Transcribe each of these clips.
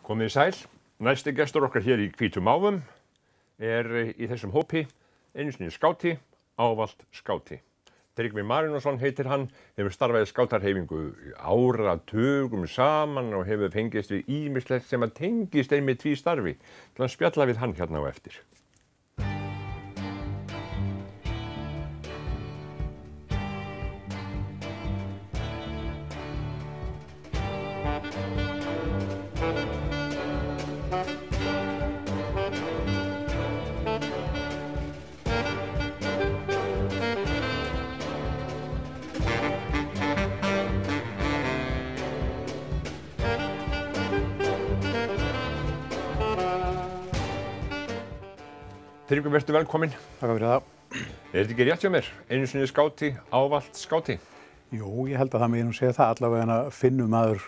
Komið sæl, næsti gestur okkar hér í Hvítum máfum í þessum hópi, einu sinni skáti, ávallt skáti. Tryggvi Marinósson heitir hann, hefur starfað í skátarhreyfingu áratugum saman og hefur fengist við ýmislegt sem að tengist einmitt því starfi. Til að spjalla við hann hérna á eftir. Tryggvi, vertu velkominn. Takk fyrir það. Er þetta ekki rétt hjá mér? Einu sinni skáti, ávallt skáti? Jú, ég held að það megi segja það. Allavega finnur maður,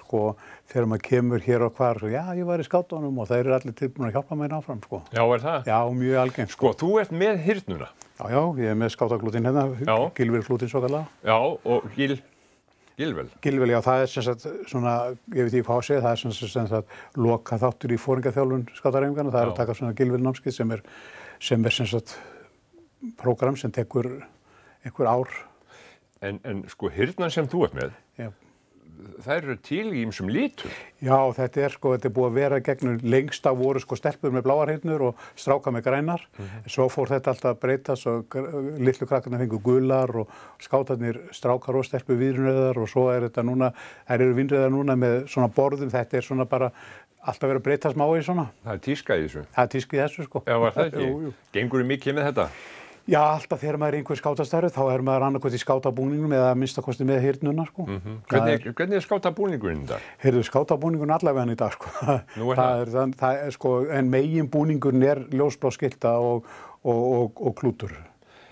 þegar maður kemur hér og hvar, já, ég var í skátunum og það eru allir tilbúin að hjálpa mér áfram, Já, er það? Já, mjög algengt, Þú ert með hyrnuna. Já, ég er með skátaglútin hérna, Gylfirglútin svo kallega. Já, og Gylvel. Gylvel, já, það er sem sagt svona, ég veit ekki hvað að segja, það er sem sagt loka þáttur í foringjaþjálfun skátarhreyfinganna. Það er að taka svona Gylfirnámskeið sem er sem sagt prógram sem tekur einhver ár. En hyrnan sem þú ert með, Já. Það eru til í ýmsum litum. Já, þetta er búið að vera gegnum lengst af voru stelpur með bláar hyrnur og strákar með grænar. Svo fór þetta alltaf að breytast og litlu krakkarnir fengu gular og skátarnir strákar og stelpur vínrauðar og svo er þetta núna, þær eru vínrauðar núna með svona borðum, þetta er svona bara alltaf verið að breyta smá í svona. Það er tíska í þessu. Það er tíska í þessu, Já, var það ekki? Jú. Gengur mikið með þetta? Já, alltaf þegar maður er einhver skátastarfi, þá er maður annarkvæmt í skátabúningnum eða að minnstakosti með hyrnuna, Hvernig er skátabúningurinn í dag? Heyrðu, skátabúningurinn allavega í dag, Nú er það? En meginbúningurinn er ljósblá skilta og klútur,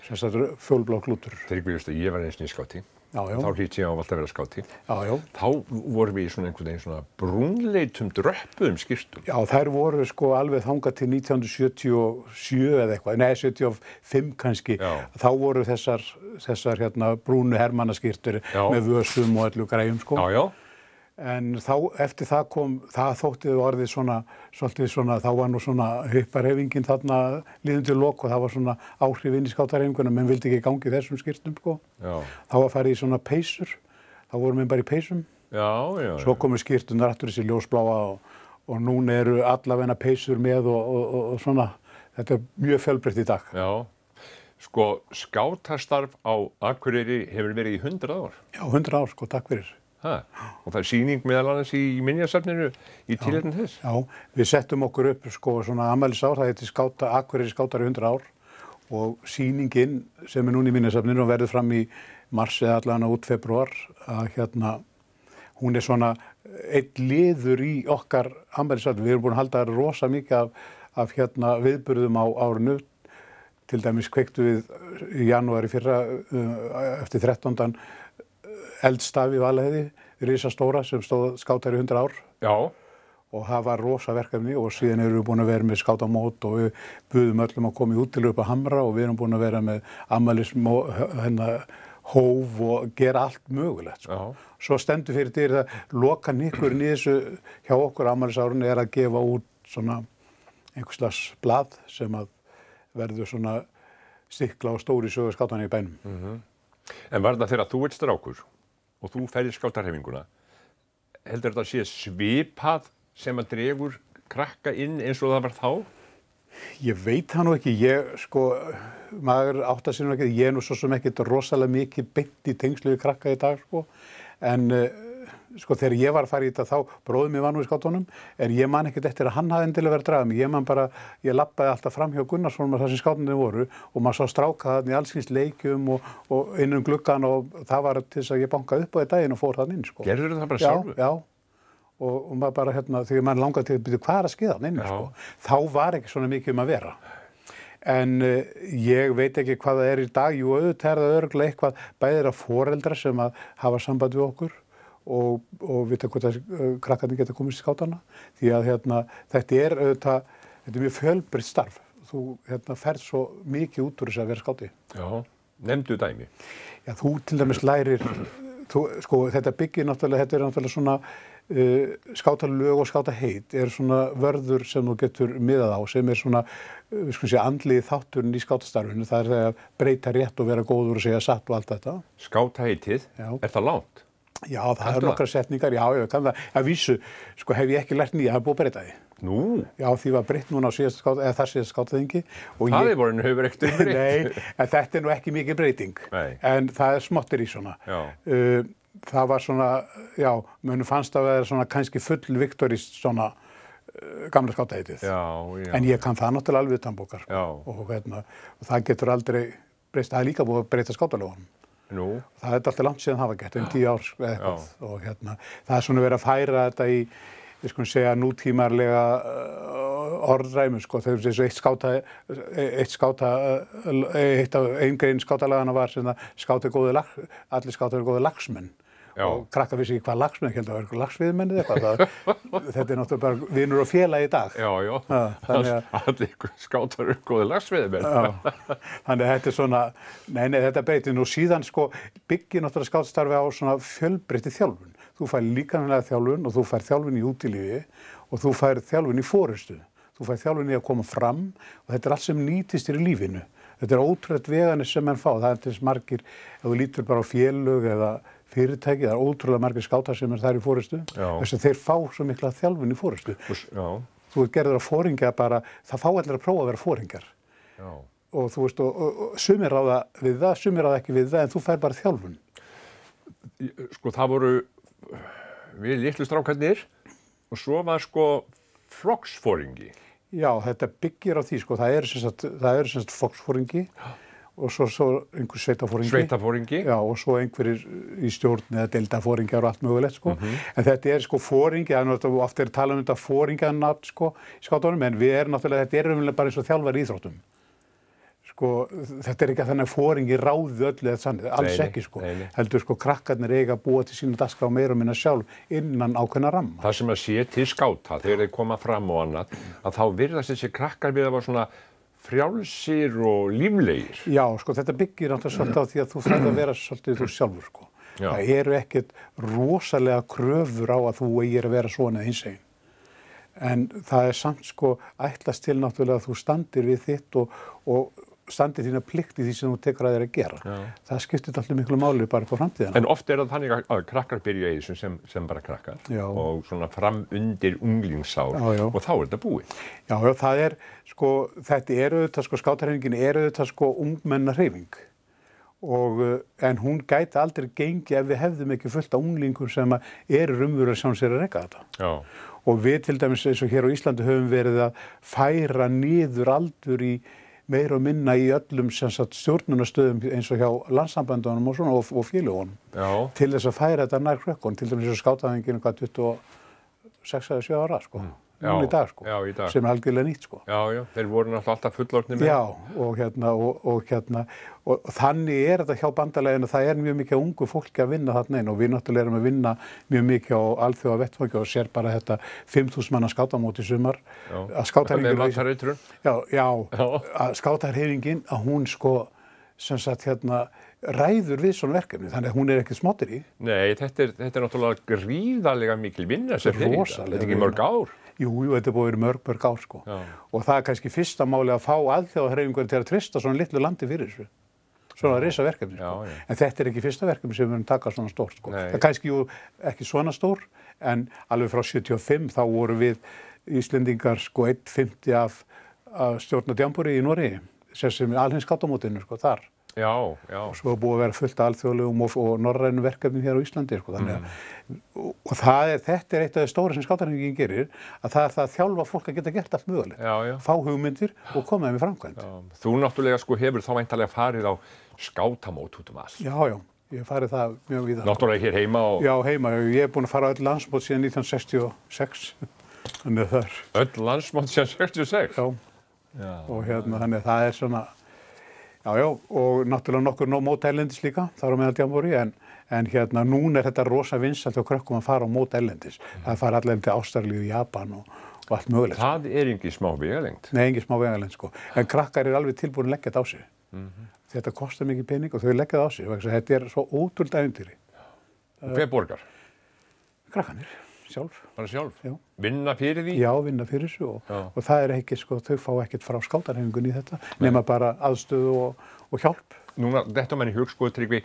sem sagt fjólblá klútur. Tryggvi, ég var einu sinni í skáti. Já. Þá hlýt ég ávallt að vera skáti. Já. Þá vorum við í svona einhvern veginn svona brúnleitum dröppuðum skyrtum. Já, þær voru alveg þangað til 1977 eða eitthvað, nei 75 kannski. Já. Þá voru þessar brúnu hermannaskyrtur með vösum og öllu græjum, Já. En þá eftir það kom, það þótti orðið svolítið svona, þá var nú svona hipparhreyfingin þarna liðin til lok og það var svona áhrif inn í skátarhreyfinguna, menn vildi ekki gangi þessum skyrtum, Já. Þá var farið í svona peysur, þá vorum við bara í peysum. Já. Svo komu skyrtunar aftur þessi ljósbláa og núna eru allavega peysur með og svona, þetta er mjög fjölbreytt í dag. Já. Skátastarf á Akureyri hefur verið í 100 ár. Já, 100 ár, takk fyrir. Og það er sýning meðal annars í minjasafninu í tilefni þess. Já, við settum okkur upp svona afmælisár, það heitir Akureyri skátari 100 ár og sýningin sem er núna í minjasafninu og verður fram í mars eða allavega út febrúar að hún er svona einn liður í okkar afmælisár. Við erum búin að halda rosa mikið af viðburðum á árinu. Til dæmis kveiktu við í janúar í fyrra eftir 13. eldstaf í Vaðlaheiði, risastóra sem stóð skátari 100 ár. Já. Og það var rosa verkefni og síðan erum við búin að vera með skátamót og við buðum öllum að koma í útilegu upp að Hamra og við erum búin að vera með hóf og gera allt mögulegt. Svo stendur fyrir dyr að loka nikkurinn í þessu hjá okkur afmælisárinu er að gefa út svona einhvers slags blað sem að verður svona stikla og stóri sögu skátanna í bænum. En var það þegar þú ert strákur og þú ferðir skátarhreyfinguna, heldur þetta sé svipað sem að dregur krakka inn eins og það var þá? Ég veit það nú ekki, maður áttar sig nú ekki, ég er nú svo sem ekkert rosalega mikið beint í tengslu við krakka í dag, en þegar ég var að fara í þetta þá, bróðir mér var nú í skátunum, en ég man ekkert eftir að hann hafði endilega verið að draga mig, ég man bara, ég labbaði alltaf fram hjá Gunnarsson þar sem skátunum voru og maður sá stráka þarna í alls kyns leikjum og inn gluggann og það var til þess að ég bankaði upp á því daginn og fór þarna inn, Gerðirðu það bara sjálfur? Já. Og maður bara þegar maður langaði til að byrja hvað er að skeiða þarna inni, þá var ekki svona mikið að vera. En ég veit ekki hvað það er í dag, jú, auðvitað er það örugglega eitthvað bæði af foreldra sem að hafa samband við okkur og vita hvort að krakkarnir geta komið í skátana því að þetta er auðvitað, þetta er mjög fjölbreytt starf. Þú ferð svo mikið út úr þess að vera skáti. Já, nefndu dæmi. Já, þú til dæmis lærir, þetta byggir náttúrulega, þetta er náttúrulega svona skátalög og skátaheit er svona vörður sem þú getur miðað á, sem er svona, við skulum segja, andlegi þátturinn í skátastarfinu. Það er að breyta rétt og vera góður og segja satt og allt þetta. Skátaheitið, er það langt? Já, það er nokkra setningar, já, ég kann það. Að vísu, sko, hef ég ekki lært nýja, það er búið að breyta því. Nú? Já, því var breytt núna á þar síðast skátaþingi. Það er voru hefur ekkert breytt. Nei, en þetta er nú ekki mikið breyting. Nei. En það er smottir í svona. Já. Það var svona, já, mönnum fannst að vera svona kannski full viktorist svona gamla skátaheitið. Já. En ég kann það náttúrulega alveg utan bókar. Já. Og það getur aldrei breyst. Það er líka búið að breyta skátalögunum. Nú? Það er alltaf langt síðan það var gert, 10 ár eða eitthvað. Og það er svona verið að færa þetta í, við skulum segja, nútímarlega orðræmu, sko. Þegar ein grein skátalagana var sem allir skátar eru góðir lagsmenn. Já. Og krakkar vissi ekki hvað lagsmenn héldu, það var eitthvað lagsviðmenn eða eitthvað. Þetta er náttúrulega bara vinur og félag í dag. Já. Allir skátar eru góðir lagsviðmenn. Já, þannig að þetta er svona, nei, þetta breytir nú síðan, sko, byggir náttúrulega skátastarfi á svona fjölbreytti þjálfun. Þú fær líkamlega þjálfun og þú fær þjálfun í útilífi og þú fær þjálfun í forystu. Þú fær þjálfun í að koma fram og þetta er allt sem nýtist þér í lífinu. Þetta er ótrúlegt veganir sem menn fá. Það er til þess margir, ef þú lítur bara á félög eða fyrirtæki, það er ótrúlega margir skátar sem þar í forystu. Þess að þeir fá svo mikla þjálfun í forystu. Já. Þú ert gerður að foringja bara, það fá allir að prófa að vera foringjar. Já. Og þú veist, og sumir ráða við það, sumir ráða ekki við það, en þú fær bara þjálfun. Sko, það voru við litlu strákarnir og svo var sko flokksforingi. Já, þetta byggir á því, sko, það er sem sagt flokksforingi og svo einhver sveitaforingi. Já, og svo einhverjir í stjórn eða deildarforingjar og allt mögulegt, sko. En þetta er sko foringi, það er náttúrulega oft er talað um þetta foringjanafn, sko, í skátunum, en við erum náttúrulega, þetta er raunverulega bara eins og þjálfar í íþróttum. Sko, þetta er ekki að þannig að foringi ráði öllu eða sannið, alls ekki, sko. Heldur, sko, krakkarnir eiga að búa til sína dagskrá meira og minna sjálf innan ákveðna ramma. Það sem að sé til skáta, þegar þeir koma fram og annað, að þá virðast þessi krakkar við að vera svona frjálsir og líflegir. Já, sko, þetta byggir náttúrulega svolítið á því að þú þarf að vera svolítið þú sjálfur, sko. Já. Það eru ekkert rosalega kröfur á að þú eigir að vera svona hinsegin. En það er samt, sko, ætlast til náttúrulega að þú standir við þitt og standir þína plikt í því sem þú tekur að þér að gera. Já. Það skiptir alltaf miklu máli bara på framtíðina. En oft er það þannig að krakkar byrja í þessum sem bara krakkar. Já. Og svona fram undir unglingsár. Já. Og þá er þetta búið. Já, það er, sko, þetta er auðvitað, sko, skátahreyfingin er auðvitað, sko, ungmennahreyfing. En hún gæti aldrei gengi ef við hefðum ekki fullt af unglingum sem eru raunverulega sjálfum sér að reka þetta. Já. Og við til dæmis eins og hér á Íslandi höfum verið að færa niður aldur í meira og minna í öllum stjórnunarstöðum eins og hjá landssamböndunum og svona og félögunum. Já. Til þess að færa þetta nær krökkunum, til dæmis eins og skátaþinginu 26 eða 7 ára, sko. Núna í dag, sko. Já, í dag. Sem er algjörlega nýtt, sko. Já, þeir voru náttúrulega alltaf fullorðnir með. Já, og þannig er þetta hjá bandaleginu, það er mjög mikið ungu fólki að vinna þarna inn og við náttúrulega erum að vinna mjög mikið á alþjóða vettvangi og sér bara þetta 5.000 manna skátamót í sumar. Að skátahreyfingin, að skátahreyfingin, að hún, sko, sem sagt, ræður við svona verkefni, þannig að hún er ekki smottir í. Nei, þetta er náttúrulega gríðarlega mikil vinna sem fyrir þetta. Þetta er ekki mörg ár. Jú, þetta er búið að vera mörg ár, sko. Já. Og það er kannski fyrsta máli að fá alþjóðahreyfingar til að treysta svona litlu landi fyrir þessu. Svona risa verkefni, sko. Já. En þetta er ekki fyrsta verkefni sem við höfum takað svona stórt, sko. Nei. Það er kannski ekki svona stór, en alveg frá 75 þá voru við Íslendingar, sko, 1/5 af stjórna djambúri í Noregi, sem alheimsskátamótinu, sko, þar. Já. Og svo er búið að vera fullt af alþjóðlegum og norrænum verkefnum hér á Íslandi, sko, þannig að, og þetta er eitt af því stóra sem skátahreyfingin gerir, að það er það að þjálfa fólk að geta gert allt mögulegt. Já. Fá hugmyndir og koma þeim í framkvæmd. Já. Þú náttúrulega, sko, hefur þá væntanlega farið á skátamót út um allt. Já, ég hef farið það mjög víða. Náttúrulega hér heima og... Já, heima. Ég hef búin að fara á öll landsmót síðan 1966. Þannig að það er... Öll landsmót síðan 66? Já. Og þannig að það er svona... Já, og náttúrulega nokkur mót erlendis líka, þar á meðal djambúri, en núna er þetta rosa vinsælt hjá krökkum að fara á mót erlendis. Það fara allir til Ástralíu, Japan og allt mögulegt. Það er ekki smá vegalengd. Nei, ekki smá vegalengd, sko. En krakkar er alveg tilbúin að leggja þetta á sig. Þetta kostar mikið pening og þau leggja það á sig. Þetta er svo ótrúlega ævintýri. Hver borgar? Krakkarnir. sjálf. Bara sjálf? Já. Vinna fyrir því? Já, vinna fyrir þessu og það er ekki, sko, þau fá ekkert frá skátarhefingunni í þetta, nema bara aðstöðu og hjálp. Núna, þetta mann í hug, sko, Tryggvi,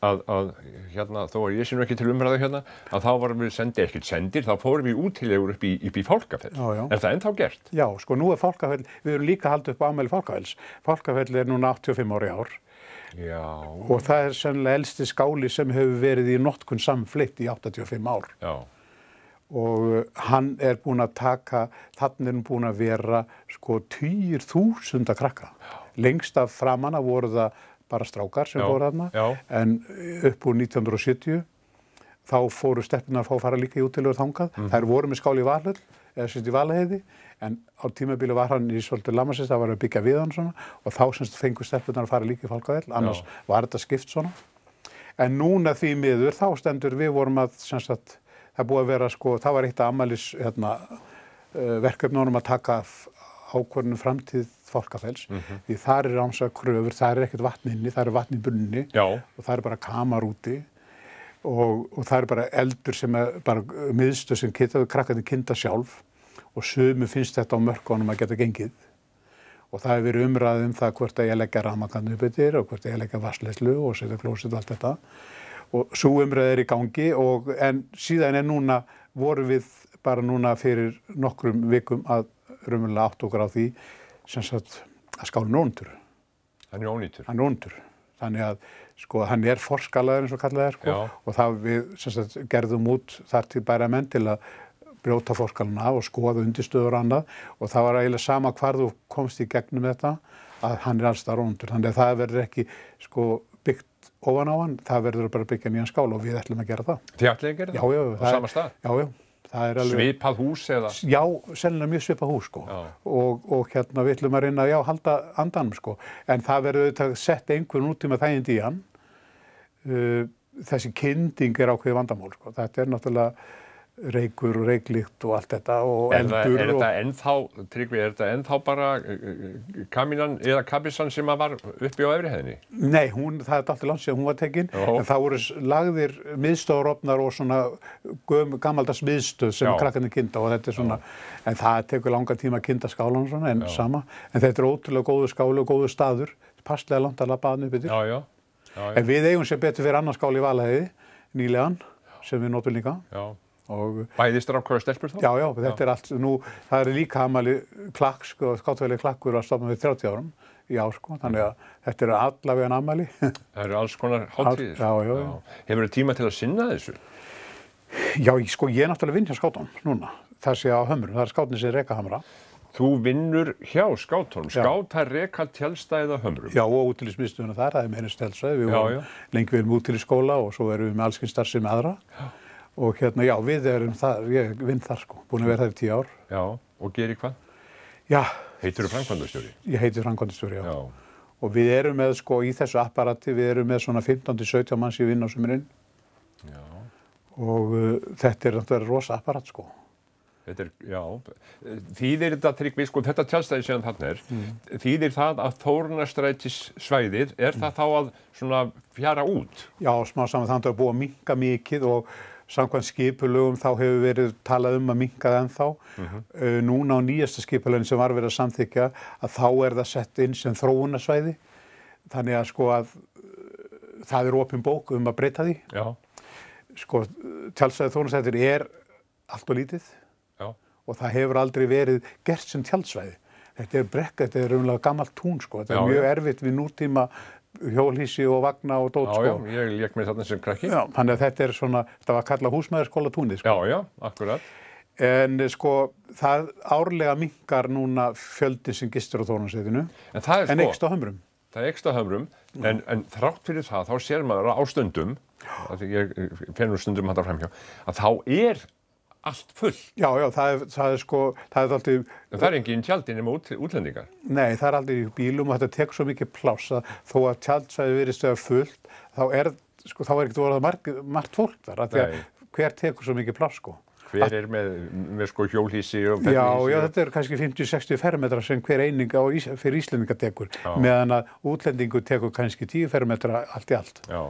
að hérna, þó að ég sé nú ekki til umræðu hérna, að þá varum við sendir, þá fórum við útilegur upp í Fálkafell. Já. Er það ennþá gert? Já, sko, nú er Fálkafell, við erum líka haldið upp á afmæli Fálkafells. Fálkafell er núna 85 ára í ár. Já. Og það er sennilega elsti skáli sem hefur verið í notkun samfleitt í 85 ár. Já. Og hann er búinn að taka, þannig er hann búinn að vera, sko, 10.000 krakka. Lengst af framanna voru það bara strákar sem fóru þarna, en upp úr 1970 þá fóru stelpurnar að fara líka í útilegur þangað. Þær voru með skáli í Valhöll, eða semst í Valaheiði, en á tímabili var hann í svolítið Lammasins, það var að byggja við hann svona, og þá semst fengu stelpurnar að fara líka í Fálkafell, annars var þetta skipt svona. En núna því miður, þá stendur við vorum að, semst að, það búið að vera, sko, það var eitt af afmælis, verkefnunum að taka ákvörðun framtíð Fálkafells, því þar er ámsa kröfur, þar er ekkert vatn inni, þar er vatn í brunni og þar er bara kamar úti og þar er bara eldur sem er bara miðstöð sem krakkarnir kynda sjálf og sumu finnst þetta á mörkunum að geta gengið og það hefur verið umræðið það hvort að ég leggja rafmagn upp yfir og hvort að ég leggja vatnsleiðslu og setja klósett og allt þetta og sú umræðið er í gangi en síðan er núna, voru við bara núna fyrir nokkrum vikum að raunverulega átt okkur á því sem sagt að skálinn er ónýtur. Hann er ónýtur? Hann er ónýtur. Þannig að sko hann er forskalaður eins og kallað er sko og það við sem sagt gerðum út þar til bæra menn til að brjóta forskalana af og skoða undirstöður og annað og það var eiginlega sama hvar þú komst í gegnum þetta að hann er alls þar ónýtur. Þannig að það verður ekki sko byggt ofan á hann, það verður bara að byggja nýjan skál og við ætlum að gera það. Þið ætlið að gera það? Já. Á sama stað? Já. Það er alveg svipað hús eða? Já, sennilega mjög svipað hús sko og hérna við ætlum að reyna að halda andanum sko en það verður auðvitað sett einhvern nútíma þægindi í hann þessi kynding er ákveðið vandamál sko þetta er náttúrulega reykur og reyklykt og allt þetta og eldur Er þetta ennþá, Tryggvi, er þetta ennþá bara kamínan eða kabissan sem var uppi á efri hæðinni? Nei, það er alltaf langt síðan hún var tekin en það voru lagðir miðstöðurofnar og svona gamaldags miðstöð sem krakkarnir kynda og þetta er svona en það tekur langan tíma að kynda skálan svona en sama en þetta er ótrúlega góður skáli og góður staður passlega langt að labba hann upp yfir en við eigum sem betur fyrir annan skáli í Valaheiði nýlegan sem við notum líka Bæði strákar og stelpur þá? Já, þetta er allt, það er líka afmæli klakk, sko, skátafélagi Klakkur að stofna við 30 árum í ár, sko, þannig að þetta er allavega afmæli. Það eru alls konar hátíðir? Já. Hefur þið tíma til að sinna þessu? Já, sko, ég er náttúrulega vinn hjá skátunum núna, það sé á Hömrum, það er skátin sem reka Hamra. Þú vinnur hjá skátunum, skátar reka tjaldstæði á Hömrum? Já, og útilegumiðstöðina þar, það er meira tjaldstæði, við vorum lengi við útileguskóla og svo erum við með alls kyns starfsemi með aðra. Og hérna, já, við erum það, ég vinn þar sko, búin að vera þar í 10 ár. Já, og gerir hvað? Já. Heitirðu framkvæmdastjóri? Ég heiti framkvæmdastjóri, já. Og við erum með sko í þessu apparati, við erum með svona 15-17 manns í vinnu á sumrin. Já. Og þetta er náttúrulega rosa apparat sko. Þetta er, já, þýðir þetta Tryggvi, sko, þetta tjaldstæði sem þarna þýðir það að Þórunnarstrætissvæðið, það þá að svona fjara út? Já, smá saman þannig að búið að minnka mikið og samkvæmt skipulögum þá hefur verið talað að minnka það ennþá. Núna á nýjasta skipulögin sem var verið að samþykkja að þá er það sett inn sem þróunarsvæði. Þannig að sko að það er opin bók að breyta því. Já. Sko, tjaldstæðið Þórunnarstrættir er allt og lítið. Og það hefur aldrei verið gert sem tjaldsvæði. Þetta er brekka, þetta er raunlega gammalt tún sko. Þetta er mjög erfitt við nútíma hjólhýsi og vagna og dót sko. Já, ég lék mér þarna sem krakki. Já, þannig að þetta er svona, þetta var kallað húsmæðarskóla túnið sko. Já, akkurat. En sko, það árlega minnkar núna fjöldin sem gistur á Þórunnarstrætinu. En eykst á Hömrum. Það eykst á Hömrum, en þrátt fyrir það, þá sér maður á stundum, ég fennur stundum þetta framhjá, að þá er allt full. Já, það er sko, það er alltaf... En það er engin tjaldi nema útlendingar? Nei, það er aldrei í bílum og þetta tekur svo mikið pláss að þó að tjaldsvæði virðist vera fullt, þá er ekkert voruð margt fólk þar, af því að hver tekur svo mikið pláss, sko. Hver er með sko hjólhýsi og fellihýsi? Já, þetta er kannski 50-60 fermetrar sem hver eining fyrir Íslendinga tekur, meðan að útlendingu tekur kannski 10 fermetra allt í allt. Já.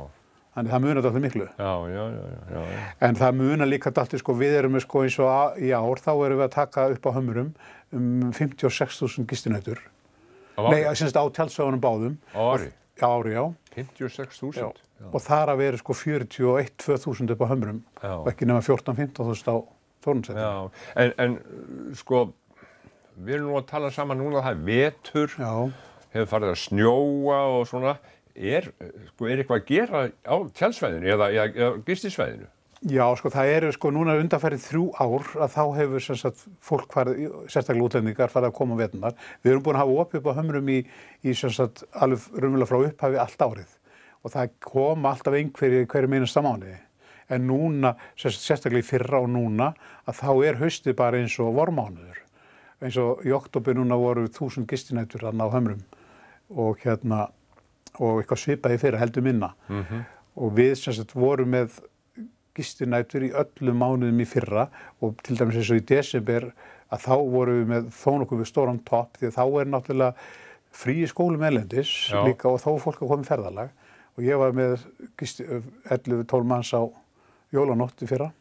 Þannig það munar dálítið miklu. Já. En það munar líka dálítið, sko, við erum með, sko, eins og í ár, þá erum við að taka upp á Hömrum 56.000 gistinætur. Nei, semst á tjaldsvæðunum báðum. Á ári? Já, ári, já. 56.000? Og þar að vera, sko, 41-2.000 upp á Hömrum. Og ekki nema 14-15.000 á Þórunnssetinu. Já, en sko, við erum nú að tala saman núna, það vetur, hefur farið að snjóa og svona. Er eitthvað að gera á tjaldsvæðinu eða gistisvæðinu? Já, sko, það eru, sko, núna undanfarið 3 ár að þá hefur sem sagt fólk farið, sérstaklega útlendingar, farið að koma á veturnar. Við erum búin að hafa opið upp á Hömrum í sem sagt alveg raunverulega frá upphafi allt árið. Og það kom alltaf hverjum einasta mánuði. En núna, sérstaklega í fyrra og núna, að þá haustið bara eins og vormánuður. Eins og í október núna voru 1000 gistinætur þarna á Hömrum og og eitthvað svipaði fyrra, heldur minna. Og við sem sagt vorum með gistinætur í öllum mánuðum í fyrra og til dæmis eins og í desember að þá vorum við með þó nokkuð við stóran topp því að þá náttúrulega frí í skólum erlendis líka og þá fólk að koma í ferðalag og ég var með 11-12 manns á jólanótt í fyrra.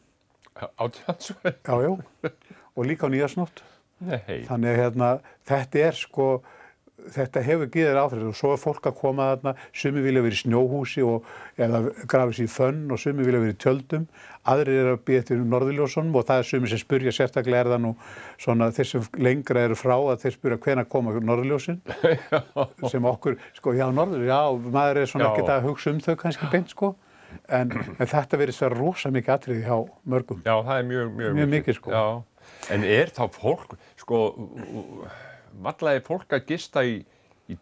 Á tjaldsvæðinu? Já, og líka á nýjársnótt. Nei. Þannig þetta sko, þetta hefur giðið áhrif og svo fólk að koma þarna, sumir vilja vera í snjóhúsi eða grafa sig í fönn og sumir vilja vera í tjöldum, aðrir að bíða eftir norðurljósunum og það sumir sem spurja sérstaklega það nú svona þeir sem lengra eru frá að þeir spurja hvenær koma norðurljósin sem okkur, sko, já, maður svona ekkert að hugsa þau kannski beint, sko. En þetta verið svo rosa mikið atriði hjá mörgum. Já, það mjög mikið, sko. Já. En þá fólk, sko, vallaði fólk að gista í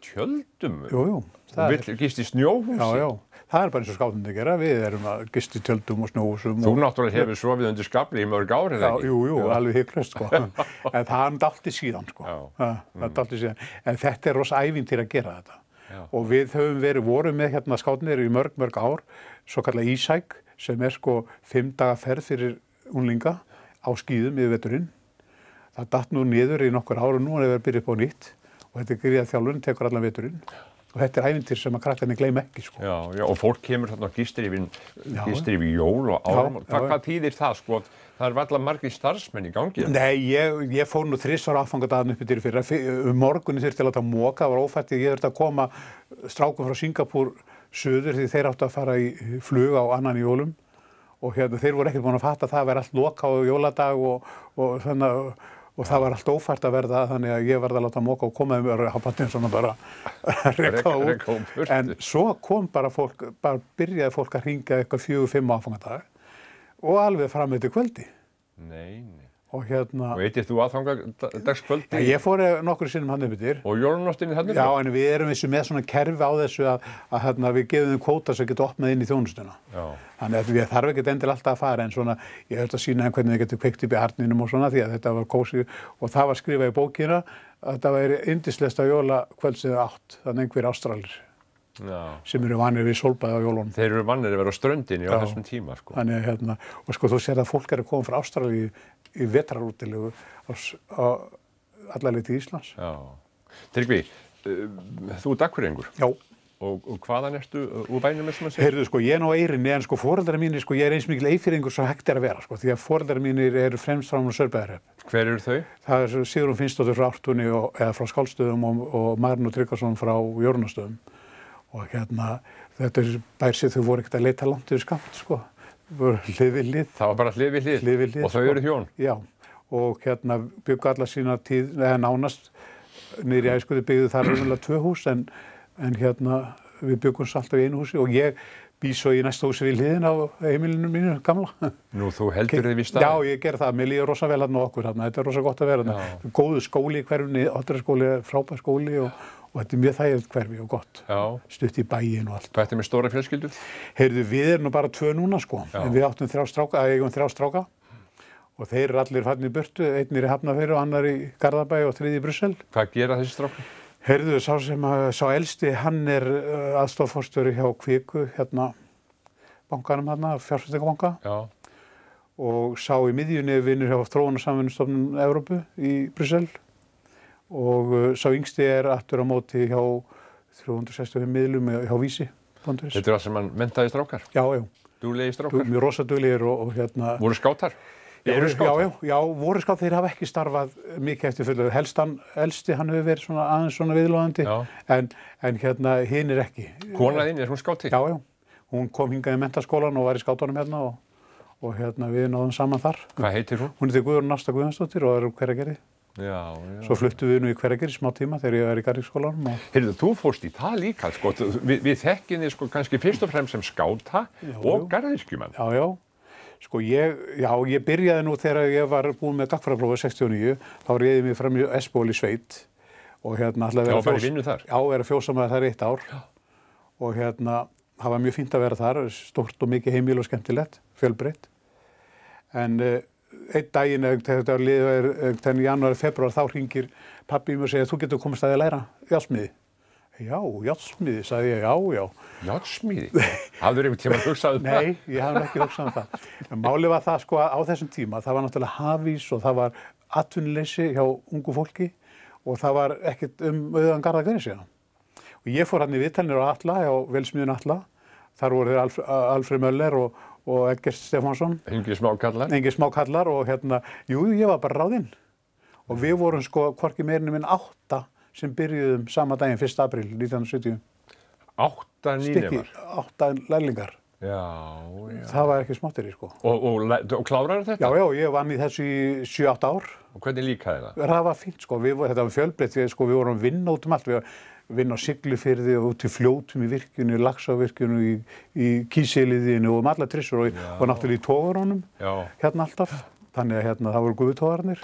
tjöldum? Jú. Og vill gista í snjóhúsi? Já. Það bara eins og skátarnir gera. Við erum að gista í tjöldum og snjóhúsum. Þú náttúrulega hefur sofið undir skafli í mörg ár, eða ekki? Jú, alveg hiklaust, sko. En það er dálítið síðan, sko. Það er dálítið síðan. En þetta rosa ævintýri að gera þetta. Já. Og við vorum með hérna skátarnir í mörg ár, svo kallað ísæk, sem sko 5 daga ferð fyrir unglinga á skíðum yfir veturinn. Það datt nú niður í nokkur ár og nú er það byrjað upp á nýtt og þetta gríðað þjálfun, tekur allan veturinn og þetta ævintýr sem að krakkarnir gleyma ekki, sko. Já, og fólk kemur þarna og gistir yfir jól og áramót. Hvað þýðir það, sko? Það er varla margir starfsmenn í gangi. Nei, ég fór nú 3 ára aðfangadagann upp yfir fyrra. Morgunni þurfti að láta moka, það var ófært ég þurfti að koma strákum frá Singapúr suður því þeir áttu að fara í flug á annan jólum og þeir voru ekkert búin að fatta að það væri allt loka á jóladag og það var allt ófært að verða þannig að ég verði að láta moka og komaði mér á patinn svona bara rekka út. En svo kom byrjaði fólk að hringja eitthvað 4-5 aðfangadag og alveg fram eftir kvöldi. Nei. Og eittir þú aðfangadagskvöldi? Ja, ég fór nokkru sinnum hann upp yfir. Og jólanóttinni hann upp? Já, en við erum með svona kerfi á þessu að við gefum þeim kvóta sem geta opnað inn í þjónustuna. Já. Þannig að við þarf ekkert endilega alltaf að fara en svona, ég höfði að sýna þeim hvernig við getum kveikt upp í arninum og svona því að þetta var kósí og það var skrifað í bókina að þetta væri yndislegasta jólakvöldsið 8, þannig einhverjir Ástralir. Já. Sem eru vanir við sólbæði á jólunum. Þeir eru vanir að vera á ströndinni á þessum tíma, sko. Þannig og sko þú sér að fólk að koma frá Ástralíu í vetrarútilegu á alla leið til Íslands. Já. Tryggvi, þú Akureyringur. Já. Og hvaðan ertu úr bænum með sem að segja? Heyrðu, sko, ég á Eyrinni en sko foreldrar mínir, sko, ég eins mikil Eyfirðingur sem hægt að vera, sko, því að foreldrar mínir eru fremst frá Saurbæjarhrepp. Hver eru þau? Það er Sigrún Finnsdóttir frá Ártúni eða frá Skálstöðum og Marinó Tryggvason frá Jórunastöðum. Og þetta bær sem þau voru ekkert að leita langt yfir skammt, sko. Hlið við hlið. Það var bara hlið við hlið. Og þau eru hjón? Já. Og byggu alla sína tíð, eða nánast, niður í Æskuði byggðu þar raunverulega 2 hús, en við byggumst alltaf í einu húsi og ég bý svo í næsta húsi við hliðin á heimilinu mínu gamla. Nú, þú heldur þig við staðinn? Já, ég ger það. Mér líður rosa vel þarna okkur þarna. Þetta er rosa gott að vera þarna. Góður skóli í hverfinu, Oddaverskóli, frábær skóli og þetta er mjög þægilegt hverfi og gott. Já. Stutt í bæinn og allt. Hvað ertu með stóra fjölskyldu? Heyrðu, við erum nú bara 2 núna, sko. Já. En við áttum 3 stráka og þeir eru allir farnir í burtu. Einn er í Hafnarfirði og annar í Garðabæ og 3 í Brussel. Hvað gera þessi strákar? Heyrðu, sá elsti, hann er aðstofforstjóri hjá Kviku, bankanum fjárfestingabanka. Já. Og sá í miðjunni vinnur hjá Þróunarsamvinnustofnun Evrópu í Brussel. Og sá yngsti aftur á móti hjá 365 miðlum hjá Vísi. punktur is. Þetta allt sem hann menntaði strákar, Já, já. duglegir strákar. Mjög rosaduglegir og hérna... Voru skátar? Eru skátar? Já, voru skátar, þeir hafa ekki starfað mikið eftir fullu. Elsti hann hefur verið svona aðeins svona viðlóðandi, en hérna hinn ekki. Kona þín, hún skáti? Já, já. Hún kom hingað í menntaskólan og var í skátunum hérna og hérna við náðum saman þar. Hvað heitir hún? Hún heitir Guðrún Ásta Guðjónsdóttir og er úr Hveragerði. Já. Svo fluttum við nú í Hveragerði smá tíma þegar ég var í Garðyrkjuskólanum. Heyrðu, þú fórst í það líka, sko. Við þekkjum þig sko kannski fyrst og fremst sem skáta og garðyrkjumann. Já. Sko ég byrjaði nú þegar ég var búinn með gagnfræðaprófið 69, þá réði mig fram í Espól í sveit og hérna ætlaði að bara í vinnu þar? Já, vera fjósamaður þar 1 ár. Já. Og hérna, það var mjög fínt að vera þar, stórt og mikið heimil og skemmtilegt, fjölbreytt. En einn daginn, þegar þetta var liðið í janúar, febrúar, þá hringir pabbi mér og segir, þú getur komist að læra járnsmíði. Já, járnsmíði, sagði ég, já. Járnsmíði? Hafðir einhvern tíma hugsað um það? Nei, ég hafði ekki hugsað um það. En málið var það, sko, á þessum tíma, það var náttúrulega hafís og það var atvinnuleysi hjá ungu fólki og það var ekkert auðan garð að gera sig. Og ég fór hann í viðtalnir á Atla, hjá Vélsmiðjunni Atla. Þar voru þeir Alfred Möller og Eggert Stefánsson. Engir smákallar? Engir smákallar og hérna, ég var bara ráðinn. Og við vorum sko hvorki meirinn minn 8 sem byrjuðum sama daginn 1. apríl 1970. 8 nýnemar? 8 lærlingar. Já. Það var ekki smáttir sko. Og klárar þetta? Já, ég vann í þessu í 7-8 ár. Og hvernig líkaði það? Það var fínt sko, þetta var fjölbreytt, við vorum að vinna út allt. Við vinna á Siglufirði og út í Fljótum í virkjunu, Laxárvirkjunu, í Kísiliðinu og alla trissur og náttúrulega í togarunum, hérna alltaf. Þannig að hérna það voru gufutogarnir.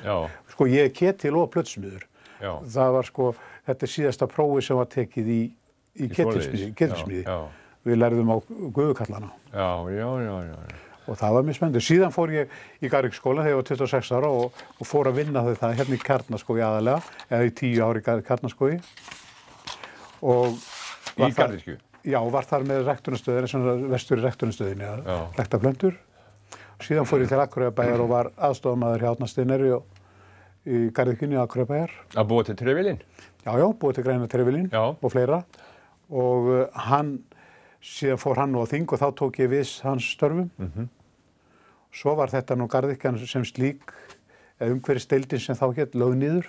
Sko ég er ketil og plötsmiður. Það var sko, þetta síðasta prófi sem var tekið í ketilsmiði. Við lærðum á gufukallana. Já. Og það var mjög spennandi. Síðan fór ég í Garðyrkjuskólann þegar ég var 26 ára og fór að vinna það hérna í Kjarnaskógi aðalega, eða í 10 ár í Kjarnaskógi. Í Garðyrkju? Já, var þar með ræktunarstöðinni, vestur í ræktunarstöðinni að rækta plöntur. Síðan fór ég til Akureyrarbæjar og var aðstofamaður hjá Árna Steineri í Garðyrkjunni á Akureyrarbæjar. Að búa til trefilinn? Já, búa til græna trefilinn og fleira. Og síðan fór hann á þing og þá tók ég við hans störfum. Svo var þetta nú Garðyrkjan sem slík, umhverfisdeildin sem þá hét, lögð niður.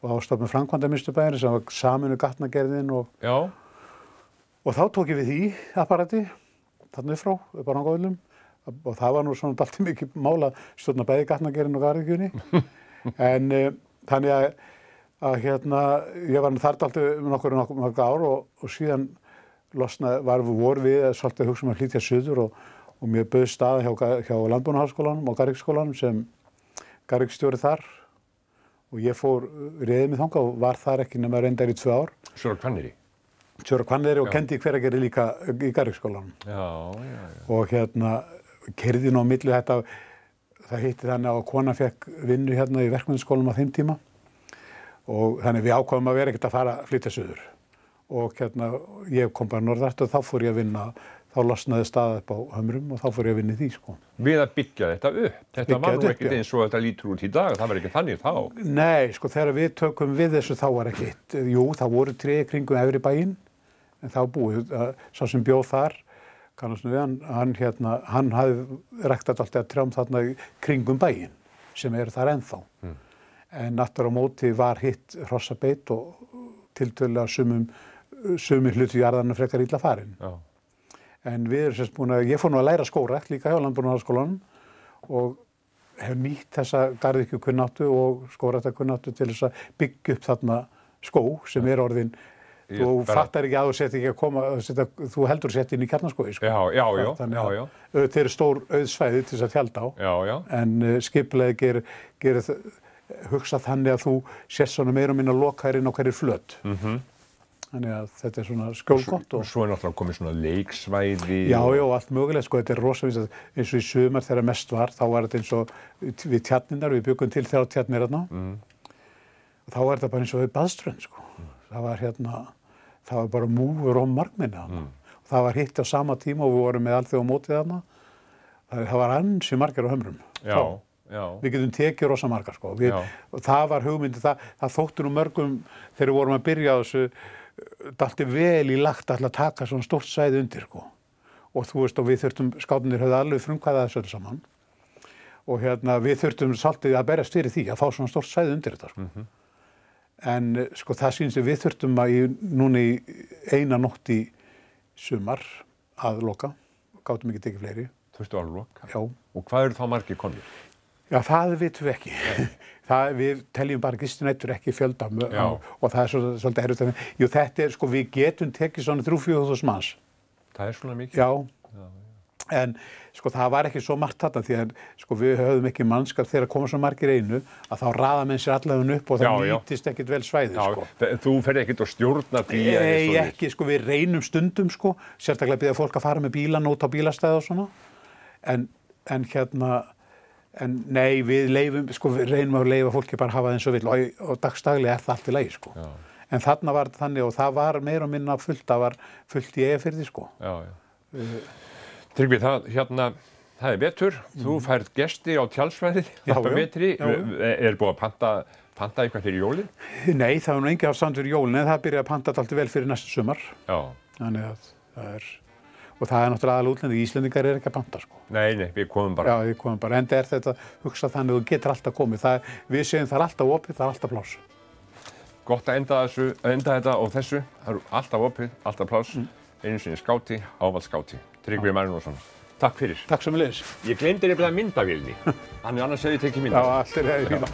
Og þá stofnum framkvæmdamiðstöðbæjarins sem var saminu gatnagerðin og þá tók ég við því apparati, þarna upp frá, upp á Rangárvöllum og það var nú svona dálítið mikið mál að stjórna bæði gatnagerðin og Garðyrkjunni. En þannig að hérna, ég var þar dálítið nokkur ár og síðan voru við svolítið að hugsa um að flytja suður og mér bauð staða hjá Landbúnaðarháskólanum og Garðyrkjuskólanum sem garðyrkjustjóri þar. Og ég réði mig þangað og var þar ekki nema reyndar í 2 ár. Svo á Hvanneyri? Svo á Hvanneyri og kenndi í Hveragerði líka í Garðyrkjuskólanum. Já. Og hérna, keyrði nú á milli þetta, það hitti þannig að kona fekk vinnu hérna í verkmenntaskólanum á þeim tíma. Og þannig við ákváðum að vera ekkert að fara að flytja suður. Og hérna, ég kom bara norðart og þá fór ég að vinna, þá losnaði staða upp á Hömrum og þá fór ég að vinna í því sko. Við að byggja þetta upp? Þetta var nú ekkert eins og þetta lítur út í dag, það var ekki þannig þá? Nei, sko þegar við tökum við þessu þá var ekki eitt. Jú, það voru tré kringum efri bæinn, en þá búið, sá sem bjóð þar, kannast nú við hann hafði ræktað alltaf trjám þarna kringum bæinn, sem eru þar ennþá. En aftur á móti var hitt hrossabeit og tiltölulega sumir hluti jarðanna frekar illa farin. En við erum semst búin ég fór nú að læra skógrækt líka hjá Landbúnaðarháskólanum og hef nýtt þessa garðyrkjukunnáttu og skógræktarkunnáttu til þess að byggja upp þarna skóg sem orðinn, þú fattar ekki að þú sett ekki að koma, þú heldur sett inn í Kjarnaskógi sko. Já. Þeir eru stór auðsvæði til þess að tjalda á, en skipulagið gerir hugsa þannig að þú sett svona meira og minna lokaðir inn á hverju flöt. Þannig að þetta svona skjólgott. Svo náttúrulega komið svona leiksvæði. Já, allt mögulegt sko, þetta rosalega eins og í sumar þegar mest var, þá var þetta eins og við tjarnirnar, við byggum til 3 tjarnir hérna. Og þá var þetta bara eins og við baðströnd sko. Það var bara múfur og margmenni þarna. Það var hitt á sama tíma og við vorum með alþjóðamótið þarna. Það var ansi margir á Hömrum. Já. Við getum tekið rosa margar sko. Og það var hugmyndin, það þótti nú mörgum þegar við vorum að byrja á þessu dalti vel í lagt að taka svona stórt svæði undir, sko. Og þú veist, og við þurftum, skátarnir höfðu alveg frumkvæðið þessu öllu saman. Og við þurftum svolítið að berjast fyrir því að fá svona stórt svæði undir þetta, sko. En sko það sýnist við þurftum núna í eina nótt í sumar að loka, gátum ekki tekið fleiri. Þurftu að loka? Já. Og hvað eru þá margir komnir? Já, það vitum við ekki. Við teljum bara gistinætur ekki fjölda og það er svolítið erfitt. Jú, þetta er, sko, við getum tekið svona 3-4.000 manns. Það er svona mikið? Já. En sko það var ekki svo margt þarna því að sko við höfðum ekki mannskap þegar koma svo margir einu að þá raða menn sér allavega upp og það nýtist ekkit vel svæðið, sko. Þú ferð ekkit að stjórna því? Nei, ekki, sko við reynum stundum, sko, sérstaklega biðja fólk að fara með bílan út á bílastæði og svona, en nei, við reynum að leyfa fólki bara að hafa það eins og vill og dagstaglega er það allt í lagi, sko. Já. En þarna var þetta þannig og það var meira og minna fullt, það var fullt í Eyjafirði, sko. Tryggvi, það er vetur, þú færð gesti á tjaldsvæðið þetta vetri, er búið að panta eitthvað fyrir jólin? Nei, það var nú engi afstand fyrir jólin, en það byrjaði að panta alltaf vel fyrir næsta sumar. Já. Þannig að og það er náttúrulega aðal útlendingar, Íslendingar ekki að panta, sko. Nei, við komum bara. Já, við komum bara, enda er þetta hugsað þannig að þú getur alltaf komið, við segjum það er alltaf opið, það er alltaf pláss. Gott að enda þetta og þessu, það eru alltaf opið, alltaf pláss, einu sinni skáti, ávallt skáti. Tryggvi Marinósson, takk fyrir. Takk sömuleiðis. Ég gleymdi nefnilega myndavélni, annars hefði ég tekið mynda. Já, allt er fína.